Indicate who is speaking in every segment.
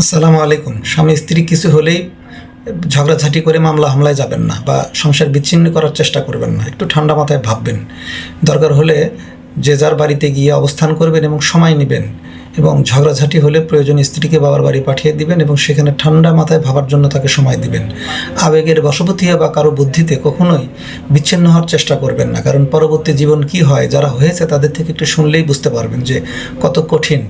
Speaker 1: আসসালামু আলাইকুম। স্বামী স্ত্রী কিছু হলেই ঝগড়াঝাটি করে মামলা হামলায় যাবেন না বা সংসার বিচ্ছিন্ন করার চেষ্টা করবেন না। একটু ঠান্ডা মাথায় ভাববেন। দরকার হলে যে যার বাড়িতে গিয়ে অবস্থান করবেন এবং সময় নেবেন, এবং ঝগড়াঝাটি হলে প্রয়োজনে স্ত্রীকে বাবার বাড়ি পাঠিয়ে দিবেন এবং সেখানে ঠান্ডা মাথায় ভাবার জন্য তাকে সময় দিবেন। আবেগের বশবর্তী বা কারো বুদ্ধিতে কখনোই বিচ্ছিন্ন হওয়ার চেষ্টা করবেন না, কারণ পরবর্তী জীবন কি হয় যারা হয়েছে তাদের থেকে একটু শুনলেই বুঝতে পারবেন যে কত কঠিন।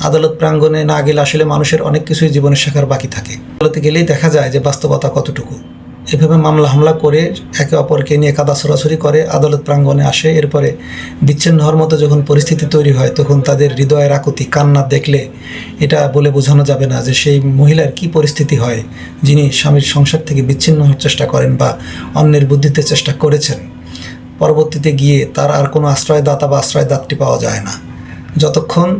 Speaker 1: আদালত প্রাঙ্গণে না গেলে আসলে মানুষের অনেক কিছুই জীবনে শেখার বাকি থাকে। আদালতে গেলেই দেখা যায় যে বাস্তবতা কতটুকু। এভাবে মামলা হামলা করে একে অপরকে নিয়ে কাদা ছড়াছড়ি করে আদালত প্রাঙ্গণে আসে। এরপরে বিচ্ছিন্ন হওয়ার মতো যখন পরিস্থিতি তৈরি হয় তখন তাদের হৃদয়ের আকুতি কান্না দেখলে এটা বলে বোঝানো যাবে না যে সেই মহিলার কি পরিস্থিতি হয় যিনি স্বামীর সংসার থেকে বিচ্ছিন্ন হওয়ার চেষ্টা করেন বা অন্যের বুদ্ধিতে চেষ্টা করেছেন। পরবর্তীতে গিয়ে তার আর কোনো আশ্রয়দাতা বা আশ্রয়দাত্রী পাওয়া যায় না। যতক্ষণ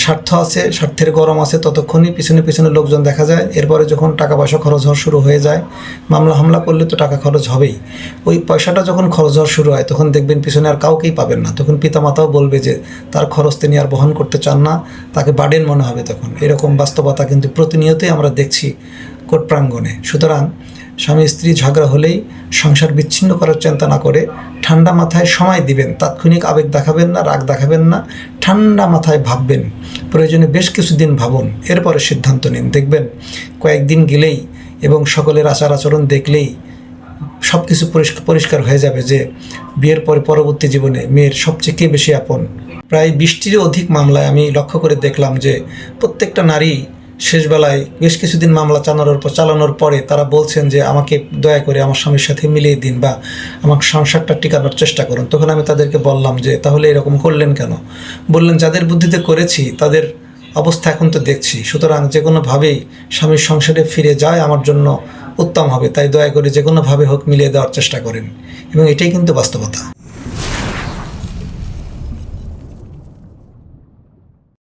Speaker 1: স্বার্থ আছে, স্বার্থের গরম আছে, ততক্ষণই পিছনে পিছনে লোকজন দেখা যায়। এরপরে যখন টাকা পয়সা খরচ হওয়া শুরু হয়ে যায়, মামলা হামলা করলে তো টাকা খরচ হবেই, ওই পয়সাটা যখন খরচ হওয়া শুরু হয় তখন দেখবেন পিছনে আর কাউকেই পাবেন না। তখন পিতামাতাও বলবে যে তার খরচ তিনি আর বহন করতে চান না, তাকে বার্ডেন মনে হবে তখন। এরকম বাস্তবতা কিন্তু প্রতিনিয়তই আমরা দেখছি কোর্ট প্রাঙ্গণে। সুতরাং স্বামী স্ত্রী ঝগড়া হলেই সংসার বিচ্ছিন্ন করার চিন্তা না করে ঠান্ডা মাথায় সময় দিবেন। তাৎক্ষণিক আবেগ দেখাবেন না, রাগ দেখাবেন না, ঠান্ডা মাথায় ভাববেন। প্রয়োজনে বেশ কিছুদিন ভাবুন, এরপরে সিদ্ধান্ত নিন। দেখবেন কয়েকদিন গেলেই এবং সকলের আচার আচরণ দেখলেই সব কিছু পরিষ্কার হয়ে যাবে যে বিয়ের পরে পরবর্তী জীবনে মেয়ের সবচেয়ে কে বেশি আপন। প্রায় 20টিরও অধিক মামলায় আমি লক্ষ্য করে দেখলাম যে প্রত্যেকটা নারী শেষবেলায় বেশ কিছুদিন মামলা চালানোর পরে তারা বলছেন যে আমাকে দয়া করে আমার স্বামীর সাথে মিলিয়ে দিন বা আমার সংসারটা টিকানোর চেষ্টা করুন। তখন আমি তাদেরকে বললাম যে তাহলে এরকম করলেন কেন? বললেন যাদের বুদ্ধিতে করেছি তাদের অবস্থা এখন তো দেখছি, সুতরাং যে কোনোভাবেই স্বামীর সংসারে ফিরে যায় আমার জন্য উত্তম হবে, তাই দয়া করে যে কোনোভাবে হোক মিলিয়ে দেওয়ার চেষ্টা করেন। এবং এটাই কিন্তু বাস্তবতা।